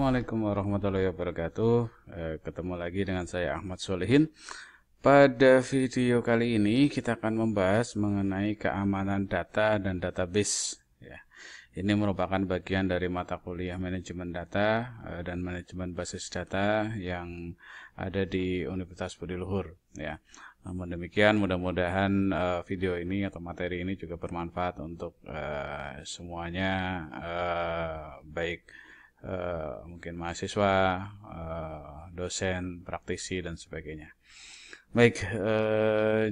Assalamualaikum warahmatullahi wabarakatuh. Ketemu lagi dengan saya Ahmad Solehin. Pada video kali ini kita akan membahas mengenai keamanan data dan database. Ya, ini merupakan bagian dari mata kuliah manajemen data dan manajemen basis data yang ada di Universitas Budi Luhur. Ya, namun demikian mudah-mudahan video ini atau materi ini juga bermanfaat untuk semuanya, baik mungkin mahasiswa, dosen, praktisi, dan sebagainya. Baik,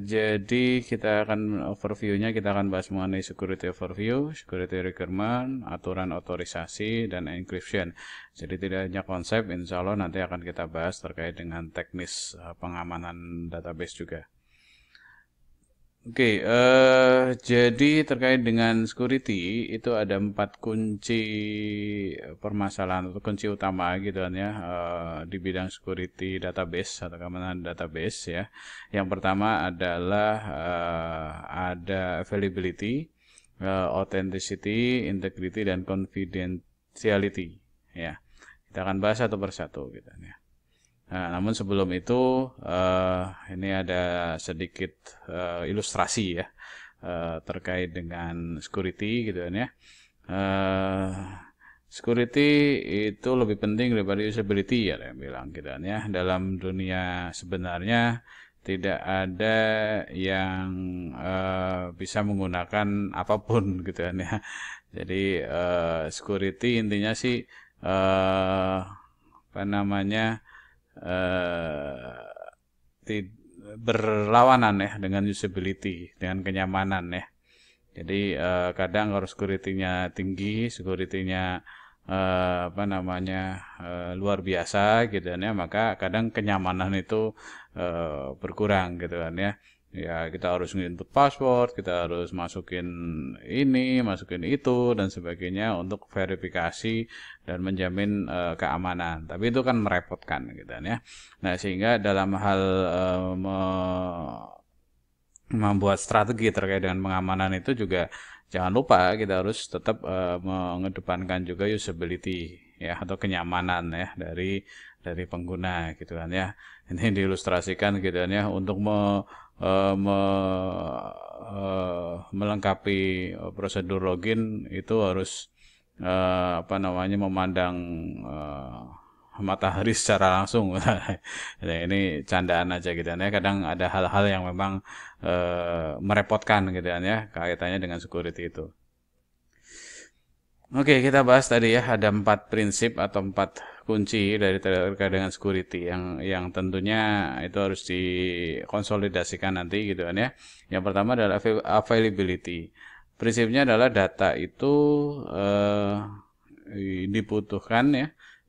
jadi kita akan overview-nya, kita akan bahas mengenai security overview, security requirement, aturan otorisasi, dan encryption. Jadi tidak hanya konsep, insya Allah nanti akan kita bahas terkait dengan teknis pengamanan database juga. Oke, jadi terkait dengan security itu ada 4 kunci permasalahan atau kunci utama gitu kan ya, di bidang security database atau keamanan database ya. Yang pertama adalah ada availability, authenticity, integrity, dan confidentiality ya. Kita akan bahas satu persatu gitu kan ya. Nah, namun sebelum itu ini ada sedikit ilustrasi ya terkait dengan security gitu kan ya. Security itu lebih penting daripada usability ya, yang bilang gitu kan ya. Dalam dunia sebenarnya tidak ada yang bisa menggunakan apapun gitu kan ya. Jadi security intinya sih apa namanya, berlawanan ya dengan usability, dengan kenyamanan ya. Jadi kadang harus security-nya tinggi, security-nya luar biasa gitu kan ya, maka kadang kenyamanan itu berkurang gitu kan ya. Ya, kita harus nginput password, kita harus masukin ini, masukin itu, dan sebagainya untuk verifikasi dan menjamin keamanan. Tapi itu kan merepotkan gitu kan ya. Nah, sehingga dalam hal membuat strategi terkait dengan pengamanan itu juga jangan lupa kita harus tetap mengedepankan juga usability ya, atau kenyamanan ya dari pengguna gitu kan ya. Ini diilustrasikan gitu kan ya, untuk melengkapi prosedur login itu harus memandang matahari secara langsung. Nah, ini candaan aja gitu kan ya. Kadang ada hal-hal yang memang merepotkan gitu kan ya, kaitannya dengan security itu. Oke, kita bahas tadi ya, ada 4 prinsip atau 4 kunci dari terkait dengan security yang tentunya itu harus dikonsolidasikan nanti gitu kan ya. Yang pertama adalah availability. Prinsipnya adalah data itu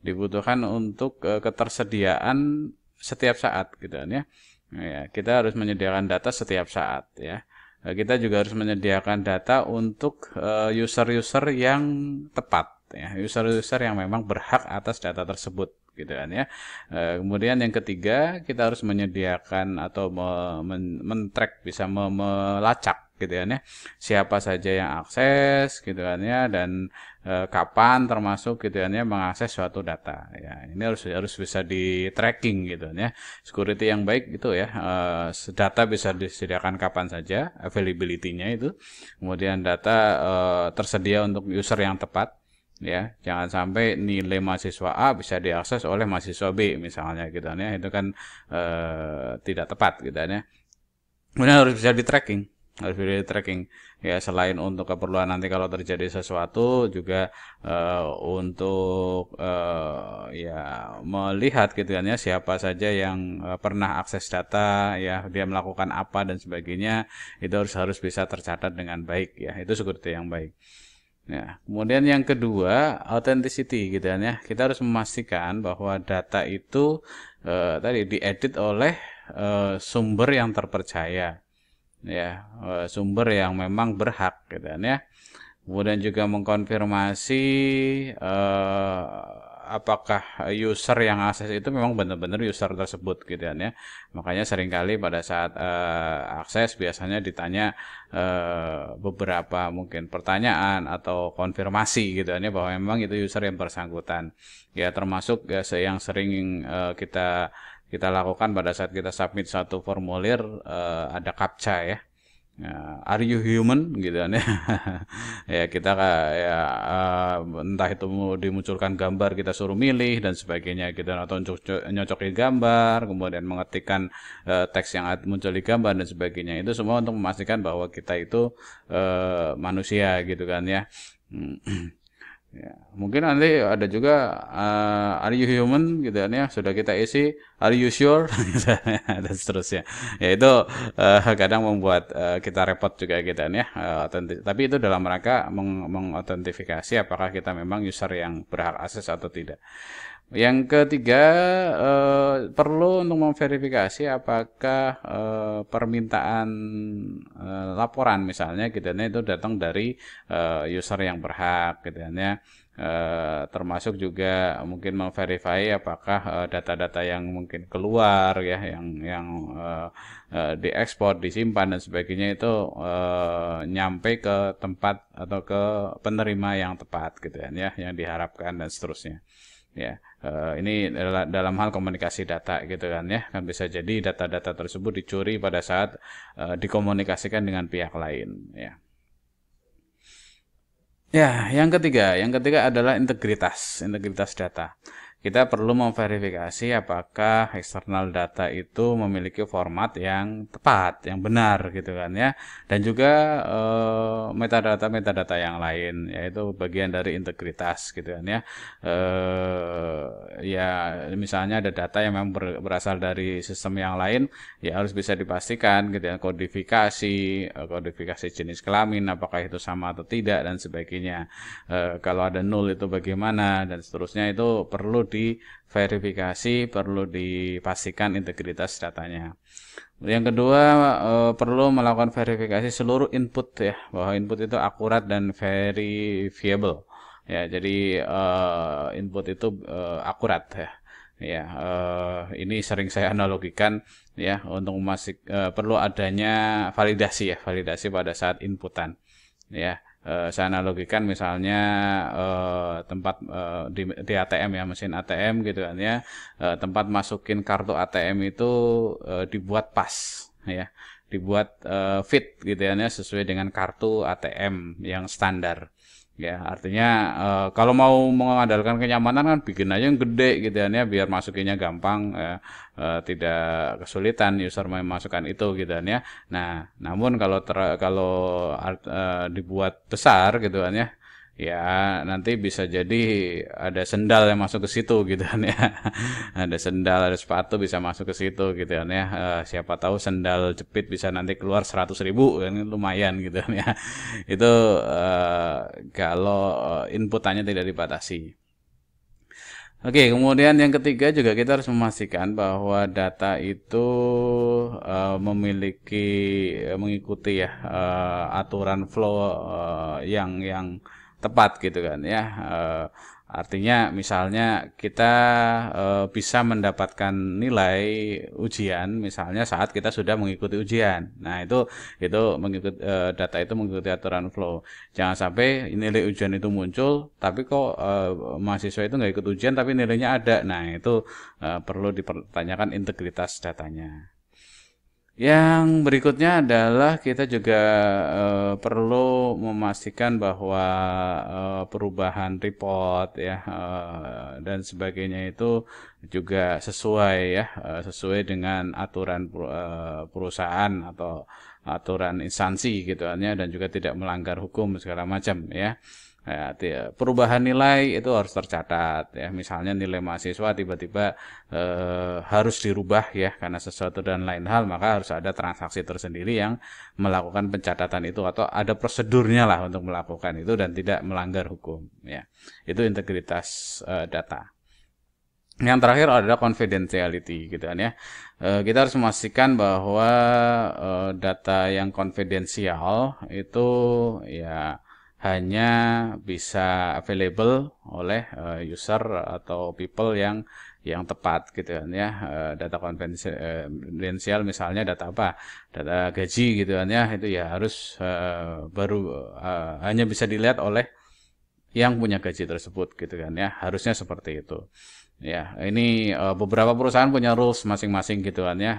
dibutuhkan untuk ketersediaan setiap saat gitu kan ya. Ya, kita harus menyediakan data setiap saat ya. Kita juga harus menyediakan data untuk user-user yang tepat ya, user-user yang memang berhak atas data tersebut gitu kan ya. Kemudian yang ketiga, kita harus menyediakan atau men-track, bisa melacak gitu kan ya, siapa saja yang akses gitu kan ya, dan kapan termasuk gitu kan ya mengakses suatu data ya. Ini harus bisa di tracking gitu kan ya. Security yang baik itu ya, data bisa disediakan kapan saja, availability-nya itu. Kemudian data tersedia untuk user yang tepat ya, jangan sampai nilai mahasiswa A bisa diakses oleh mahasiswa B misalnya gitu kan ya. Itu kan tidak tepat gitu kan ya. Kemudian harus bisa di tracking, ya, selain untuk keperluan nanti kalau terjadi sesuatu, juga untuk ya melihat gitu kan ya, siapa saja yang pernah akses data ya, dia melakukan apa dan sebagainya, itu harus bisa tercatat dengan baik ya. Itu security yang baik. Ya, kemudian yang kedua, authenticity gitu kan ya. Kita harus memastikan bahwa data itu tadi diedit oleh sumber yang terpercaya ya, sumber yang memang berhak gitu kan ya. Kemudian juga mengkonfirmasi apakah user yang akses itu memang benar-benar user tersebut gitu kan ya. Makanya seringkali pada saat akses biasanya ditanya beberapa mungkin pertanyaan atau konfirmasi gitu kan ya, bahwa memang itu user yang bersangkutan. Ya termasuk ya, yang sering kita lakukan pada saat kita submit satu formulir, ada CAPTCHA ya. Are you human gitu kan ya. Ya kita ya entah itu dimunculkan gambar kita suruh milih dan sebagainya gitu, atau nyocokin gambar kemudian mengetikkan teks yang muncul di gambar dan sebagainya. Itu semua untuk memastikan bahwa kita itu manusia gitu kan ya. Ya, mungkin nanti ada juga are you human gitu kan ya, sudah kita isi are you sure dan seterusnya. Ya itu kadang membuat kita repot juga gitu kan ya. Tapi itu dalam rangka mengotentifikasi apakah kita memang user yang berhak akses atau tidak. Yang ketiga, perlu untuk memverifikasi apakah permintaan laporan misalnya gitu ya, itu datang dari user yang berhak gitu ya. Termasuk juga mungkin memverify apakah data-data yang mungkin keluar ya, yang diekspor, disimpan dan sebagainya itu nyampe ke tempat atau ke penerima yang tepat gitu ya, yang diharapkan dan seterusnya. Ya, ini dalam hal komunikasi data gitu kan ya, kan bisa jadi data-data tersebut dicuri pada saat dikomunikasikan dengan pihak lain ya. Ya, yang ketiga adalah integritas data. Kita perlu memverifikasi apakah eksternal data itu memiliki format yang tepat, yang benar gitu kan ya. Dan juga metadata yang lain, yaitu bagian dari integritas gitu kan ya. Ya misalnya ada data yang memang berasal dari sistem yang lain, ya harus bisa dipastikan gitu ya, kodifikasi jenis kelamin apakah itu sama atau tidak dan sebagainya. Kalau ada null itu bagaimana dan seterusnya, itu perlu diverifikasi, perlu dipastikan integritas datanya. Yang kedua, perlu melakukan verifikasi seluruh input ya, bahwa input itu akurat dan verifiable. Ya, jadi input itu akurat ya. Ya, ini sering saya analogikan ya, untuk perlu adanya validasi pada saat inputan. Ya, saya analogikan misalnya tempat di ATM ya, mesin ATM gitu kan ya, tempat masukin kartu ATM itu dibuat pas ya, dibuat fit gitu ya, sesuai dengan kartu ATM yang standar. Ya, artinya kalau mau mengandalkan kenyamanan kan bikin aja yang gede gitu ya, biar masukinnya gampang, tidak kesulitan user memasukkan itu gitu ya. Nah, namun kalau dibuat besar gitu kan ya, ya nanti bisa jadi ada sendal yang masuk ke situ gitu kan ya. Ada sendal, ada sepatu bisa masuk ke situ gitu kan ya. Siapa tahu sendal jepit bisa nanti keluar 100.000 kan, lumayan gitu kan ya. Itu kalau inputannya tidak dibatasi. Oke, kemudian yang ketiga juga kita harus memastikan bahwa data itu mengikuti ya aturan flow yang tepat gitu kan ya. Artinya misalnya kita bisa mendapatkan nilai ujian misalnya saat kita sudah mengikuti ujian. Nah, itu data itu mengikuti aturan flow. Jangan sampai nilai ujian itu muncul tapi kok mahasiswa itu nggak ikut ujian tapi nilainya ada. Nah, itu perlu dipertanyakan integritas datanya. Yang berikutnya adalah kita juga perlu memastikan bahwa perubahan report ya dan sebagainya itu juga sesuai ya, sesuai dengan aturan perusahaan atau aturan instansi gitu kan ya, dan juga tidak melanggar hukum segala macam ya. Ya, perubahan nilai itu harus tercatat ya, misalnya nilai mahasiswa tiba-tiba harus dirubah ya karena sesuatu dan lain hal, maka harus ada transaksi tersendiri yang melakukan pencatatan itu, atau ada prosedurnya lah untuk melakukan itu dan tidak melanggar hukum ya. Itu integritas data. Yang terakhir adalah confidentiality gitu kan ya. Kita harus memastikan bahwa data yang konfidensial itu ya hanya bisa available oleh user atau people yang tepat gitu kan ya. Data konfidensial misalnya data apa? Data gaji gitu kan ya. Itu ya harus hanya bisa dilihat oleh yang punya gaji tersebut gitu kan ya. Harusnya seperti itu. Ya, ini beberapa perusahaan punya rules masing-masing gitu kan ya.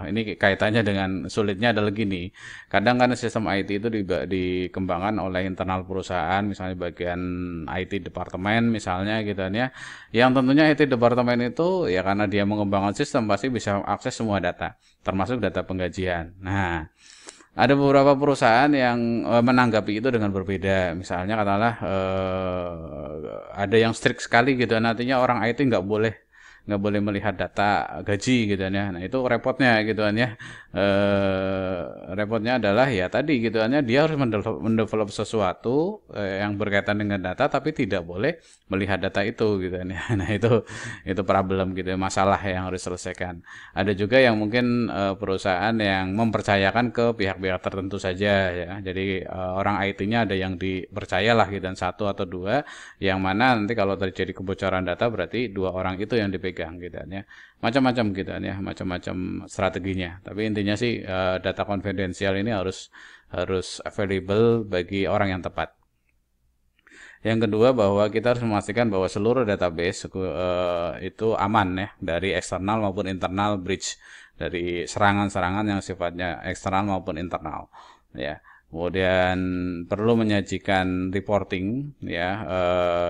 Ini kaitannya dengan sulitnya adalah gini. Kadang kan sistem IT itu dikembangkan oleh internal perusahaan, misalnya bagian IT departemen misalnya gitu kan ya. Yang tentunya IT departemen itu ya karena dia mengembangkan sistem pasti bisa akses semua data, termasuk data penggajian. Nah, ada beberapa perusahaan yang menanggapi itu dengan berbeda. Misalnya katakanlah ada yang strict sekali gitu. Nantinya orang IT nggak boleh melihat data gaji gitu ya. Nah itu repotnya gitu kan ya. Repotnya adalah ya tadi gitu kan ya. Dia harus mendevelop sesuatu yang berkaitan dengan data, tapi tidak boleh melihat data itu gitu kan ya. Nah itu problem gitu ya, masalah yang harus diselesaikan. Ada juga yang mungkin perusahaan yang mempercayakan ke pihak-pihak tertentu saja ya. Jadi orang IT-nya ada yang dipercayalah gitu dan satu atau dua, yang mana nanti kalau terjadi kebocoran data berarti dua orang itu yang dipegang gitu ya. Macam-macam gitu ya, macam-macam strateginya. Tapi intinya sih data konfidensial ini harus available bagi orang yang tepat. Yang kedua bahwa kita harus memastikan bahwa seluruh database itu aman ya dari eksternal maupun internal breach, dari serangan-serangan yang sifatnya eksternal maupun internal ya. Kemudian perlu menyajikan reporting ya,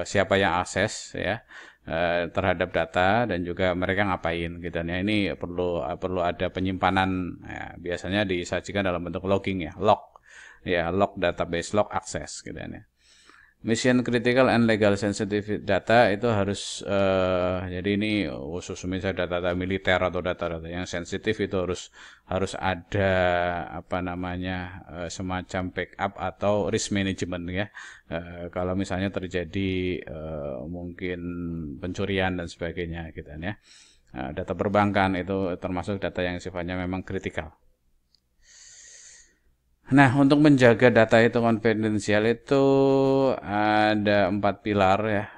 siapa yang akses ya terhadap data dan juga mereka ngapain gitu ya. Ini perlu ada penyimpanan ya, biasanya disajikan dalam bentuk logging ya, log database, log akses gitu ya. Mission critical and legal sensitive data itu harus jadi ini khusus misalnya data-data militer atau data-data yang sensitif itu harus ada apa namanya semacam backup atau risk management ya. Kalau misalnya terjadi mungkin pencurian dan sebagainya gitu ya. Data perbankan itu termasuk data yang sifatnya memang kritikal. Nah, untuk menjaga data itu konfidensial itu ada 4 pilar ya,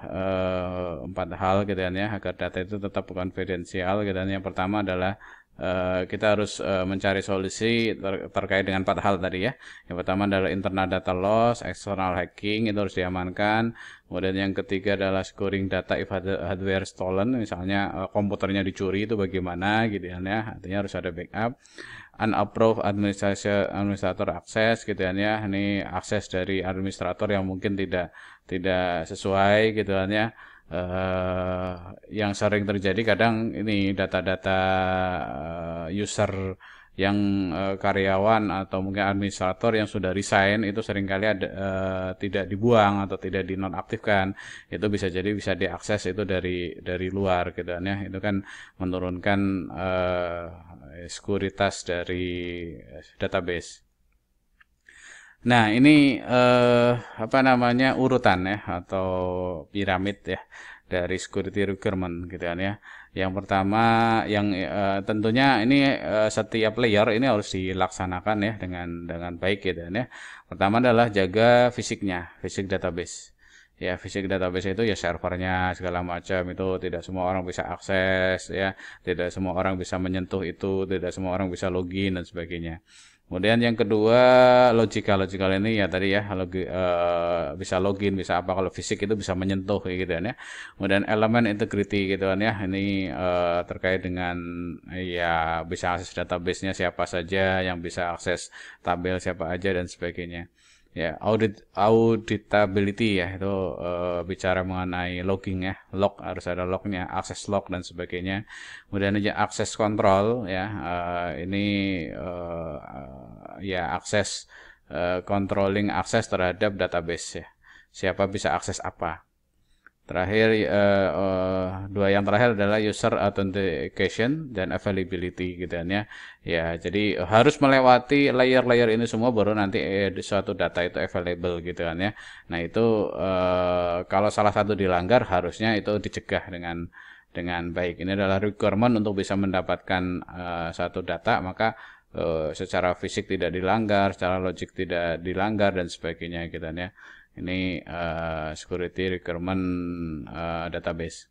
4 hal gitu kan ya, agar data itu tetap konfidensial gitu kan. Yang pertama adalah kita harus mencari solusi terkait dengan 4 hal tadi ya. Yang pertama adalah internal data loss, external hacking, itu harus diamankan. Kemudian yang ketiga adalah scoring data if hardware stolen, misalnya komputernya dicuri itu bagaimana gitu kan ya. Artinya harus ada backup. Unapproved administrator akses gitu kan ya. Ini akses dari administrator yang mungkin tidak sesuai gitu kan ya. Yang sering terjadi kadang ini data-data user yang karyawan atau mungkin administrator yang sudah resign itu seringkali tidak dibuang atau tidak dinonaktifkan. Itu bisa jadi bisa diakses itu dari luar gitu kan ya. Itu kan menurunkan sekuritas dari database. Nah, ini apa namanya urutan ya atau piramid ya dari security requirement gitu kan ya. Yang pertama yang tentunya ini setiap layer ini harus dilaksanakan ya dengan baik gitu kan ya. Pertama adalah jaga fisiknya, fisik database. Ya, fisik database itu ya servernya segala macam itu tidak semua orang bisa akses ya, tidak semua orang bisa menyentuh itu, tidak semua orang bisa login dan sebagainya. Kemudian yang kedua logical ini ya tadi ya bisa login bisa apa kalau fisik itu bisa menyentuh gitu kan ya. Kemudian elemen integrity gitu kan ya ini terkait dengan ya bisa akses database-nya siapa saja yang bisa akses tabel siapa aja dan sebagainya. Ya auditability ya itu bicara mengenai logging ya, log harus ada lognya, akses log dan sebagainya. Kemudian aja akses kontrol ya ini ya akses controlling akses terhadap database ya, siapa bisa akses apa. Terakhir dua yang terakhir adalah user authentication dan availability gitu kan ya. Ya, jadi harus melewati layer-layer ini semua baru nanti suatu data itu available gitu kan ya. Nah, itu kalau salah satu dilanggar harusnya itu dicegah dengan baik. Ini adalah requirement untuk bisa mendapatkan satu data, maka secara fisik tidak dilanggar, secara logik tidak dilanggar dan sebagainya gitu kan ya. Ini security requirement database.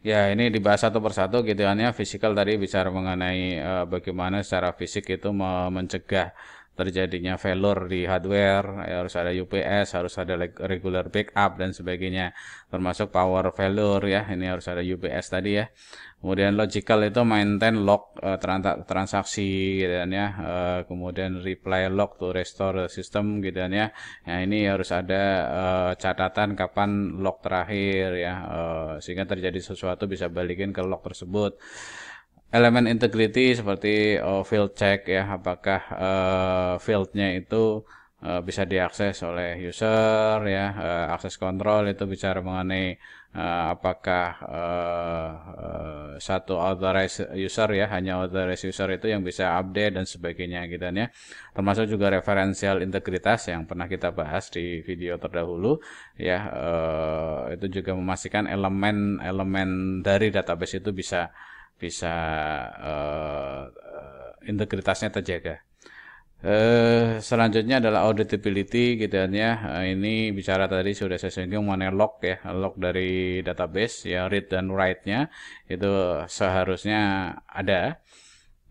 Ya, ini dibahas satu persatu gitu kan ya. Physical tadi bicara mengenai bagaimana secara fisik itu mencegah terjadinya failure di hardware, ya, harus ada UPS, harus ada regular backup dan sebagainya. Termasuk power failure ya, ini harus ada UPS tadi ya. Kemudian logical itu maintain log transaksi gitu kan ya. Kemudian reply log to restore the system gitu kan ya. Nah, ini harus ada catatan kapan log terakhir ya, sehingga terjadi sesuatu bisa balikin ke log tersebut. Elemen integrity seperti field check ya, apakah fieldnya itu bisa diakses oleh user ya, akses kontrol itu bicara mengenai apakah satu authorized user ya, hanya authorized user itu yang bisa update dan sebagainya gitu ya. Termasuk juga referensial integritas yang pernah kita bahas di video terdahulu ya, itu juga memastikan elemen-elemen dari database itu bisa integritasnya terjaga. Selanjutnya adalah auditability gitu ya. Ini bicara tadi sudah saya singgung mengenai log ya, log dari database ya, read dan write-nya itu seharusnya ada.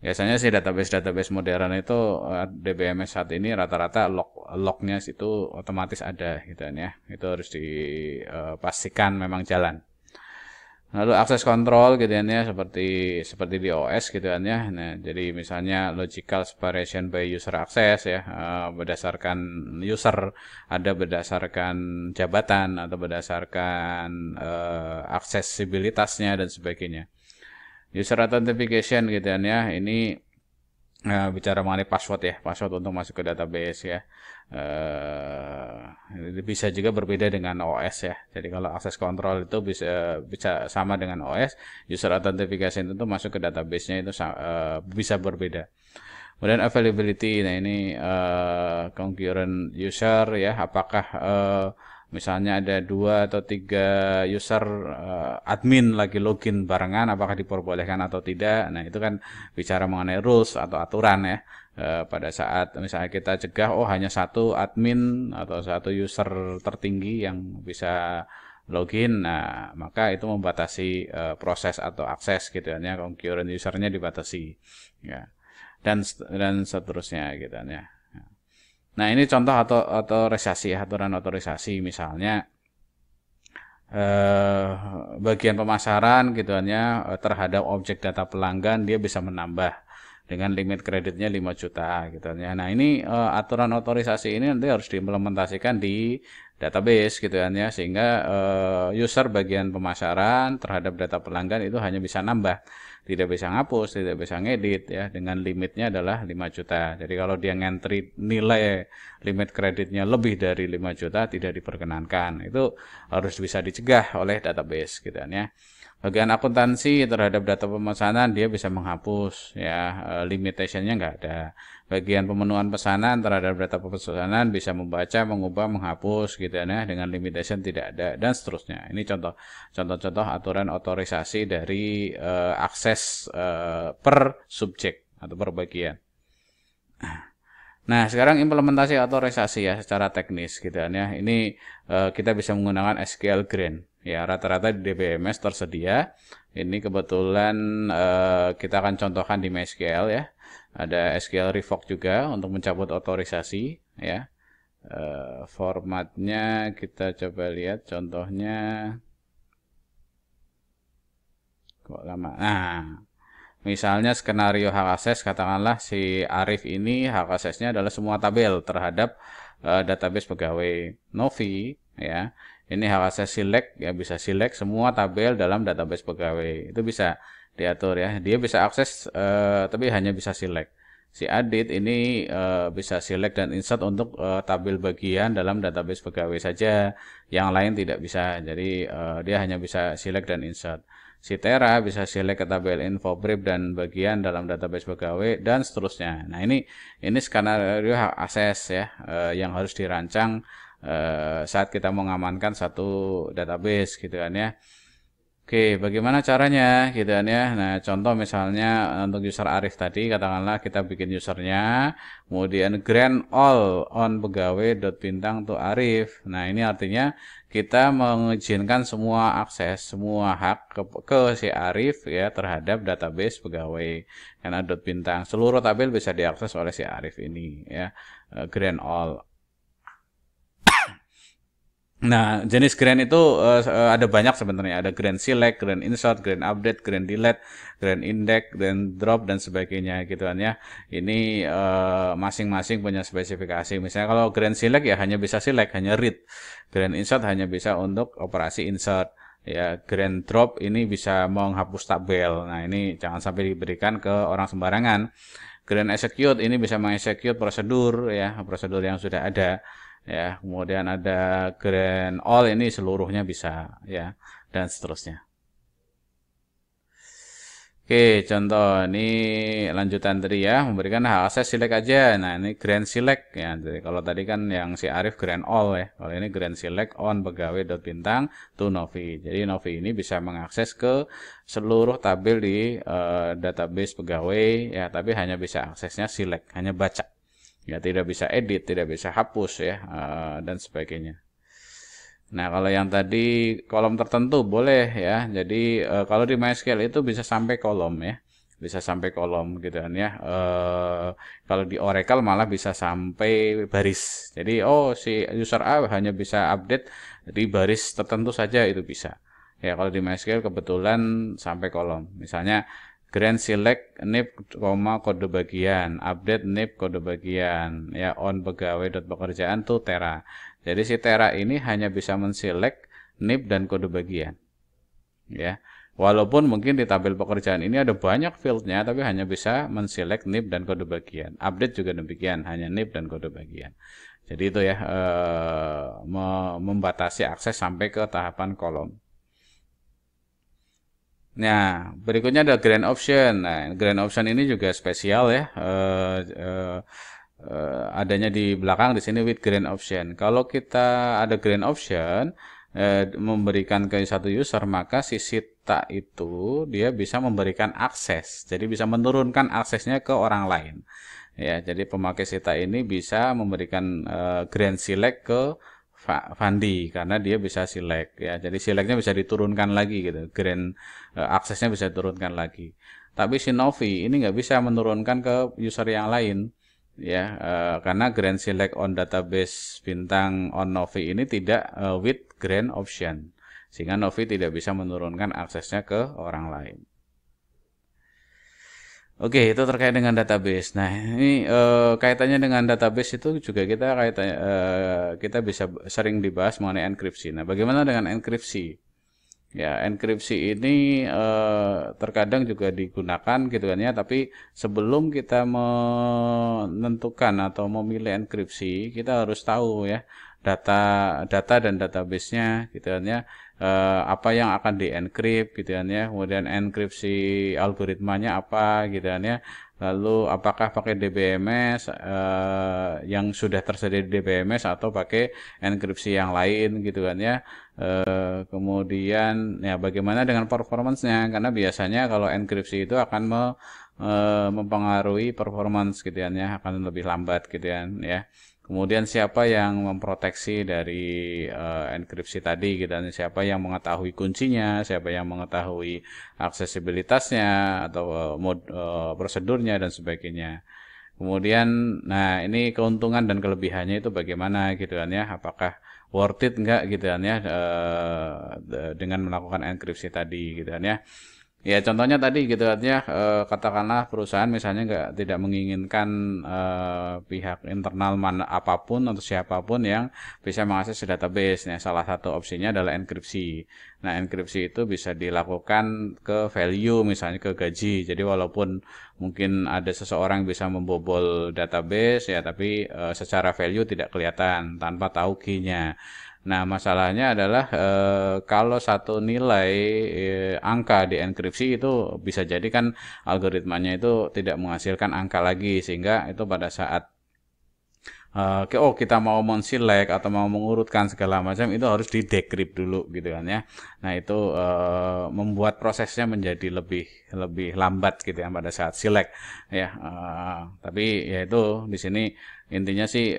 Biasanya sih database modern itu DBMS saat ini rata-rata lognya itu otomatis ada gitu ya. Itu harus dipastikan memang jalan. Lalu akses kontrol gitu kan ya, seperti di OS gitu kan ya. Nah, jadi misalnya logical separation by user access ya, berdasarkan user, ada berdasarkan jabatan atau berdasarkan aksesibilitasnya dan sebagainya. User authentication gitu kan ya, ini bicara mengenai password ya, password untuk masuk ke database ya. Bisa juga berbeda dengan OS ya. Jadi kalau akses kontrol itu bisa sama dengan OS, user authentication itu masuk ke database-nya itu bisa berbeda. Kemudian availability, nah ini concurrent user ya, apakah misalnya ada 2 atau 3 user admin lagi login barengan, apakah diperbolehkan atau tidak. Nah, itu kan bicara mengenai rules atau aturan ya. Pada saat misalnya kita cegah, hanya satu admin atau satu user tertinggi yang bisa login, nah maka itu membatasi proses atau akses gitu ya, concurrent usernya dibatasi ya, dan seterusnya gitu ya. Nah, ini contoh otorisasi, aturan otorisasi misalnya bagian pemasaran gitu ya, terhadap objek data pelanggan dia bisa menambah dengan limit kreditnya 5 juta gitu ya. Nah, ini aturan otorisasi ini nanti harus diimplementasikan di database gitu ya, sehingga user bagian pemasaran terhadap data pelanggan itu hanya bisa nambah, tidak bisa ngapus, tidak bisa ngedit ya, dengan limitnya adalah 5 juta. Jadi kalau dia ngentri nilai limit kreditnya lebih dari 5 juta tidak diperkenankan. Itu harus bisa dicegah oleh database gitu ya. Bagian akuntansi terhadap data pemesanan dia bisa menghapus ya, limitationnya nggak ada. Bagian pemenuhan pesanan terhadap data pemesanan bisa membaca, mengubah, menghapus gitu ya, dengan limitation tidak ada dan seterusnya. Ini contoh-contoh aturan otorisasi dari akses per subjek atau per bagian. Nah, sekarang implementasi otorisasi ya secara teknis gitu ya. Ini kita bisa menggunakan SQL Green. Ya, rata-rata di DBMS tersedia. Ini kebetulan kita akan contohkan di MySQL ya. Ada SQL Revoke juga untuk mencabut otorisasi ya. Formatnya kita coba lihat contohnya. Kok lama? Nah, misalnya skenario hak akses, katakanlah si Arif ini hak aksesnya adalah semua tabel terhadap database pegawai Novi ya. Ini hak akses select ya, bisa select semua tabel dalam database pegawai. Itu bisa diatur ya. Dia bisa akses tapi hanya bisa select. Si Adit ini bisa select dan insert untuk tabel bagian dalam database pegawai saja. Yang lain tidak bisa. Jadi dia hanya bisa select dan insert. Si Tera bisa select ke tabel info brief dan bagian dalam database pegawai dan seterusnya. Nah, ini skenario hak akses ya, yang harus dirancang saat kita mengamankan satu database gitu kan ya. Oke, bagaimana caranya gitu kan ya. Nah, contoh misalnya untuk user Arif tadi, katakanlah kita bikin usernya, kemudian grant all on pegawai.bintang to Arif. Nah, ini artinya kita mengizinkan semua akses, semua hak ke si Arif ya terhadap database pegawai karena .bintang. Seluruh tabel bisa diakses oleh si Arif ini ya. Grant all. Nah, jenis grant itu ada banyak sebenarnya. Ada grant select, grant insert, grant update, grant delete, grant index, grant drop dan sebagainya gitu kan ya. Ini masing-masing punya spesifikasi. Misalnya kalau grant select ya hanya bisa select, hanya read. Grant insert hanya bisa untuk operasi insert. Ya, grant drop ini bisa menghapus tabel. Nah, ini jangan sampai diberikan ke orang sembarangan. Grant execute ini bisa mengexecute prosedur ya, prosedur yang sudah ada ya. Kemudian ada grant all ini seluruhnya bisa ya, dan seterusnya. Oke, contoh ini lanjutan tadi ya, memberikan hak akses select aja. Nah, ini grant select ya. Jadi kalau tadi kan yang si Arif grant all ya. Kalau ini grant select on pegawai.bintang to Novi. Jadi Novi ini bisa mengakses ke seluruh tabel di database pegawai ya, tapi hanya bisa aksesnya select, hanya baca. Ya, tidak bisa edit, tidak bisa hapus ya, dan sebagainya. Nah, kalau yang tadi kolom tertentu boleh ya. Jadi kalau di MySQL itu bisa sampai kolom ya. Bisa sampai kolom gitu kan ya. Kalau di Oracle malah bisa sampai baris. Jadi si user A hanya bisa update di baris tertentu saja itu bisa. Ya, kalau di MySQL kebetulan sampai kolom. Misalnya grant select nib, kode bagian, update nib kode bagian, ya on pegawai.pekerjaan tuh tera. Jadi si tera ini hanya bisa menselect nib dan kode bagian. Ya. Walaupun mungkin di tabel pekerjaan ini ada banyak fieldnya, tapi hanya bisa menselect nib dan kode bagian. Update juga demikian, hanya nib dan kode bagian. Jadi itu ya membatasi akses sampai ke tahapan kolom. Nah, berikutnya ada grand option. Nah, grand option ini juga spesial ya. Adanya di belakang di sini with grand option. Kalau kita ada grand option memberikan ke satu user, maka si Sita itu dia bisa memberikan akses. Jadi bisa menurunkan aksesnya ke orang lain. Ya, jadi pemakai Sita ini bisa memberikan grand select ke Fandi karena dia bisa select ya. Jadi selectnya bisa diturunkan lagi gitu. Grand aksesnya bisa diturunkan lagi. Tapi si Novi ini nggak bisa menurunkan ke user yang lain ya, karena grand select on database bintang on Novi ini tidak with grand option. Sehingga Novi tidak bisa menurunkan aksesnya ke orang lain. Oke, itu terkait dengan database. Nah, ini kaitannya dengan database itu juga kita bisa sering dibahas mengenai enkripsi. Nah, bagaimana dengan enkripsi? Ya, enkripsi ini terkadang juga digunakan gitu kan ya, tapi sebelum kita menentukan atau memilih enkripsi, kita harus tahu ya data dan database-nya gitu kan ya, apa yang akan dienkrip gitu kan ya, kemudian enkripsi algoritmanya apa gitu kan ya, lalu apakah pakai DBMS yang sudah tersedia di DBMS atau pakai enkripsi yang lain gitu kan ya. Kemudian ya bagaimana dengan performance-nya, karena biasanya kalau enkripsi itu akan mempengaruhi performance gitu ya, akan lebih lambat gitu ya. Kemudian siapa yang memproteksi dari enkripsi tadi gitu, dan siapa yang mengetahui kuncinya, siapa yang mengetahui aksesibilitasnya atau prosedurnya dan sebagainya. Kemudian, nah ini keuntungan dan kelebihannya itu bagaimana gitu kan ya, apakah worth it enggak gitu kan ya dengan melakukan enkripsi tadi gitu kan ya. Ya contohnya tadi gitu artinya katakanlah perusahaan misalnya tidak menginginkan pihak internal mana apapun atau siapapun yang bisa mengakses database. Nah, salah satu opsinya adalah enkripsi. Nah, enkripsi itu bisa dilakukan ke value misalnya ke gaji. Jadi walaupun mungkin ada seseorang bisa membobol database ya, tapi secara value tidak kelihatan tanpa tahu key-nya. Nah, masalahnya adalah kalau satu nilai angka di enkripsi itu bisa jadi kan algoritmanya itu tidak menghasilkan angka lagi, sehingga itu pada saat oh kita mau menselect atau mau mengurutkan segala macam itu harus di decrypt dulu gitu kan ya. Nah itu membuat prosesnya menjadi lebih lebih lambat gitu ya pada saat select ya. Tapi ya itu di sini intinya sih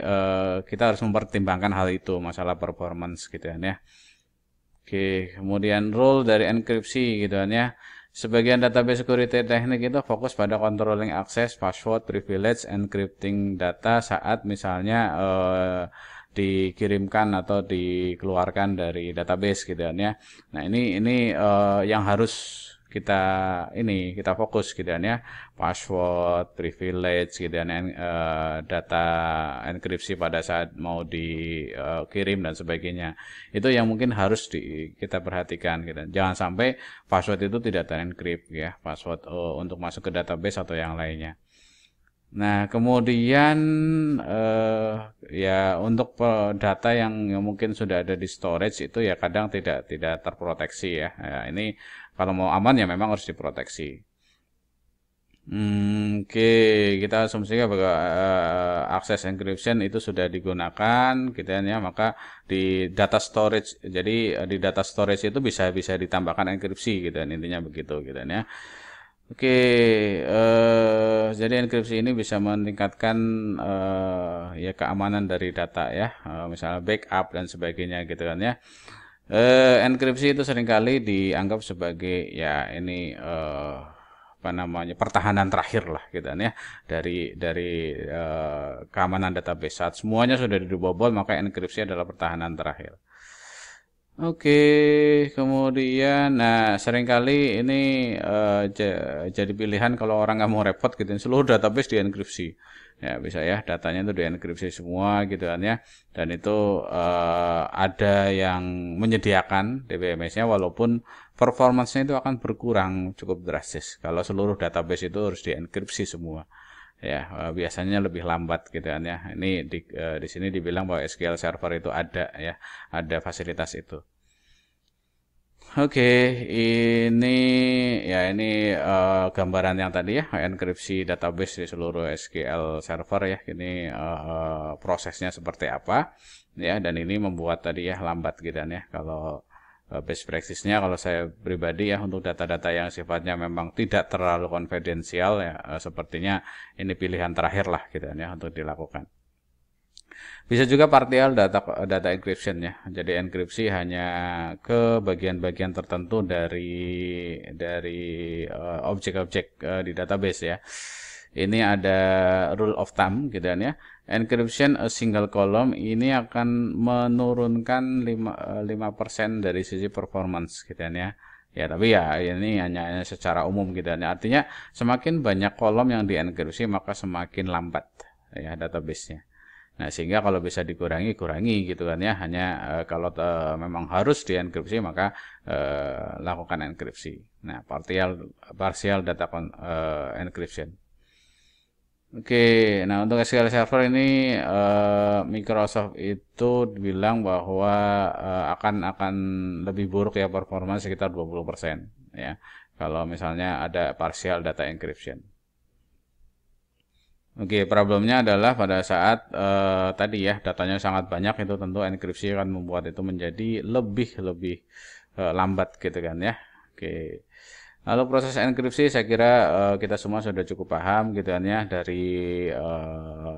kita harus mempertimbangkan hal itu, masalah performance gitu kan ya. Oke, kemudian role dari enkripsi gitu kan ya. Sebagian database security teknik itu fokus pada controlling access, password, privilege, encrypting data saat misalnya dikirimkan atau dikeluarkan dari database gitu kan ya. Nah, ini yang harus kita fokus gitu kan ya, password, privilege gitu kan, data enkripsi pada saat mau dikirim dan sebagainya. Itu yang mungkin harus kita perhatikan gitu. Jangan sampai password itu tidak terenkript ya, password untuk masuk ke database atau yang lainnya. Nah, kemudian ya untuk data yang mungkin sudah ada di storage itu ya kadang tidak terproteksi ya. Ini kalau mau aman ya memang harus diproteksi. Oke, kita asumsikan bahwa akses encryption itu sudah digunakan, gitu ya, maka di data storage, jadi di data storage itu bisa ditambahkan enkripsi, gitu kan, intinya begitu, gitu ya. Oke, jadi enkripsi ini bisa meningkatkan ya keamanan dari data ya, misalnya backup dan sebagainya, gitu kan ya. Enkripsi itu seringkali dianggap sebagai ya ini apa namanya pertahanan terakhir lah gitu kan ya dari keamanan database. Saat semuanya sudah dibobol maka enkripsi adalah pertahanan terakhir. Oke, kemudian nah seringkali ini jadi pilihan kalau orang nggak mau repot gitu seluruh database dienkripsi. Ya bisa ya datanya itu dienkripsi semua gitu kan ya. Dan itu ada yang menyediakan DBMS-nya walaupun performance-nya itu akan berkurang cukup drastis kalau seluruh database itu harus dienkripsi semua. Ya, biasanya lebih lambat gitu kan ya. Ini di sini dibilang bahwa SQL Server itu ada ya, ada fasilitas itu. Oke, ini ya ini gambaran yang tadi ya, enkripsi database di seluruh SQL Server ya. Ini prosesnya seperti apa ya, dan ini membuat tadi ya lambat gitu kan ya. Kalau best practice-nya kalau saya pribadi ya untuk data-data yang sifatnya memang tidak terlalu konfidensial ya, sepertinya ini pilihan terakhir lah gitu kan ya untuk dilakukan. Bisa juga partial data encryption ya. Jadi enkripsi hanya ke bagian-bagian tertentu dari objek-objek di database ya. Ini ada rule of thumb gitu kan ya. Encryption a single column ini akan menurunkan 5% dari sisi performance gitu kan ya. Ya, tapi ya ini hanya secara umum gitu kan ya. Artinya semakin banyak kolom yang dienkripsi maka semakin lambat ya database-nya. Nah, sehingga kalau bisa kurangi gitu kan ya. Hanya kalau memang harus dienkripsi maka lakukan enkripsi. Nah, partial data encryption. Oke, nah untuk SQL Server ini Microsoft itu bilang bahwa akan lebih buruk ya performa sekitar 20% ya. Kalau misalnya ada partial data encryption. Oke, problemnya adalah pada saat tadi ya datanya sangat banyak itu tentu enkripsi akan membuat itu menjadi lebih lambat gitu kan ya. Oke. Lalu proses enkripsi saya kira kita semua sudah cukup paham gitu kan ya dari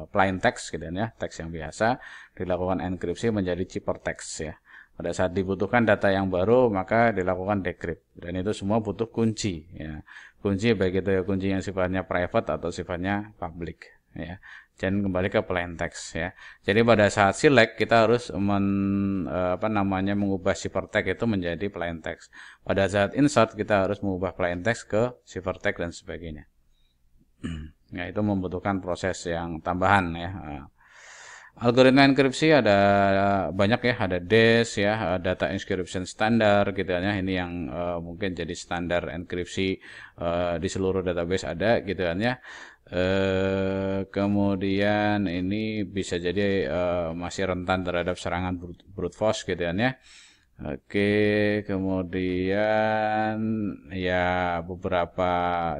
plain text gitu kan ya, teks yang biasa dilakukan enkripsi menjadi ciphertext ya. Pada saat dibutuhkan data yang baru maka dilakukan decrypt dan itu semua butuh kunci ya. Kunci baik itu ya kunci yang sifatnya private atau sifatnya public ya. Dan kembali ke plain text ya. Jadi pada saat select kita harus mengubah ciphertext itu menjadi plain text. Pada saat insert kita harus mengubah plain text ke ciphertext dan sebagainya. Ya itu membutuhkan proses yang tambahan ya. Algoritma enkripsi ada banyak ya, ada DES ya, data encryption standar gitu ya. Ini yang mungkin jadi standar enkripsi di seluruh database ada gitu kan ya. Kemudian ini bisa jadi masih rentan terhadap serangan brute force gitu kan ya. Oke, kemudian ya beberapa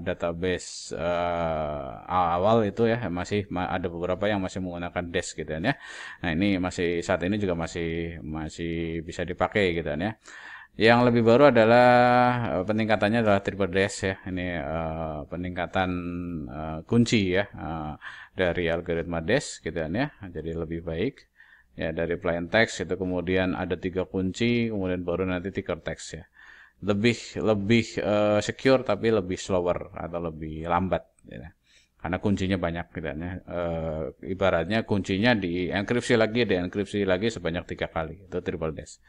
database awal itu ya masih ada beberapa yang masih menggunakan Dash gitu kan ya. Nah, ini masih saat ini juga masih bisa dipakai gitu kan ya. Yang lebih baru adalah peningkatannya adalah triple dash ya. Ini peningkatan kunci ya dari algoritma dash gitu kan ya. Jadi lebih baik ya dari plain text itu kemudian ada 3 kunci, kemudian baru nanti ticker text ya. Lebih lebih secure tapi lebih slower atau lebih lambat ya. Karena kuncinya banyak gitu kan ya. Ibaratnya kuncinya dienkripsi lagi sebanyak 3 kali. Itu triple dash.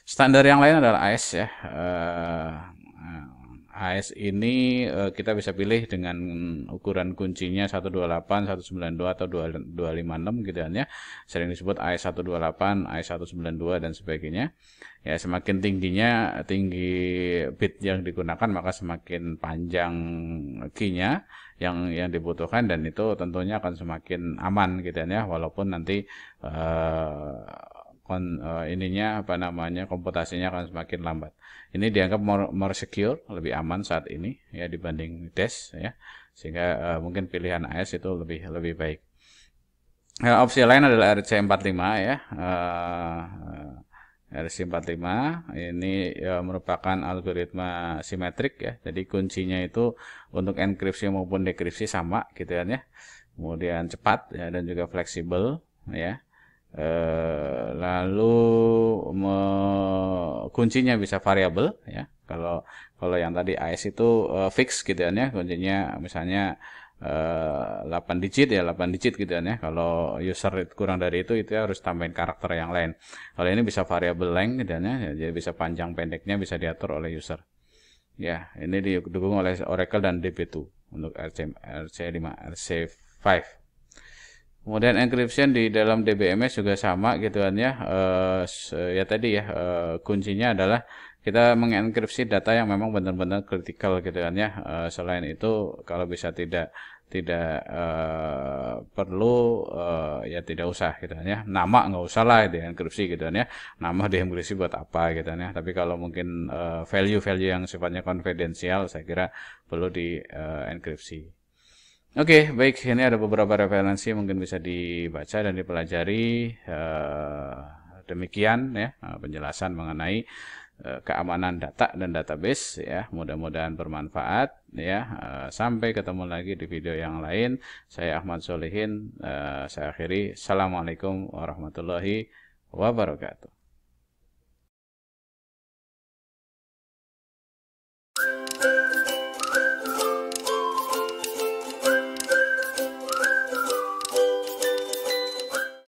Standar yang lain adalah AES ya. AES ini kita bisa pilih dengan ukuran kuncinya 128, 192 atau 256 gitu kan ya. Sering disebut AES 128, AES 192 dan sebagainya. Ya, semakin tinggi bit yang digunakan maka semakin panjang key-nya yang dibutuhkan, dan itu tentunya akan semakin aman gitu kan ya, walaupun nanti ininya apa namanya komputasinya akan semakin lambat. Ini dianggap more secure, lebih aman saat ini ya dibanding Dash ya. Sehingga mungkin pilihan AES itu lebih baik. Opsi lain adalah RC45 ya. RC45 ini merupakan algoritma simetrik ya. Jadi kuncinya itu untuk enkripsi maupun dekripsi sama gitu kan ya. Kemudian cepat ya dan juga fleksibel ya. Lalu kuncinya bisa variabel ya. Kalau yang tadi AES itu fix gitu ya, kuncinya misalnya 8 digit ya 8 digit gitu ya. Kalau user kurang dari itu harus tambahin karakter yang lain. Kalau ini bisa variabel length gitu ya, jadi bisa panjang pendeknya bisa diatur oleh user. Ya, ini didukung oleh Oracle dan DB2 untuk RC5, RC5. Kemudian encryption di dalam DBMS juga sama gitu kan ya. Ya tadi ya kuncinya adalah kita mengenkripsi data yang memang benar-benar kritikal gitu kan ya. Selain itu kalau bisa tidak perlu ya tidak usah gitu kan ya. Nama nggak usah lah dienkripsi gitu kan ya. Nama dienkripsi buat apa gitu kan ya. Tapi kalau mungkin value-value yang sifatnya konfidensial saya kira perlu dienkripsi. Oke, baik. Ini ada beberapa referensi mungkin bisa dibaca dan dipelajari. Demikian ya penjelasan mengenai keamanan data dan database ya. Mudah-mudahan bermanfaat ya. Sampai ketemu lagi di video yang lain. Saya Ahmad Solihin. Saya akhiri. Assalamualaikum warahmatullahi wabarakatuh.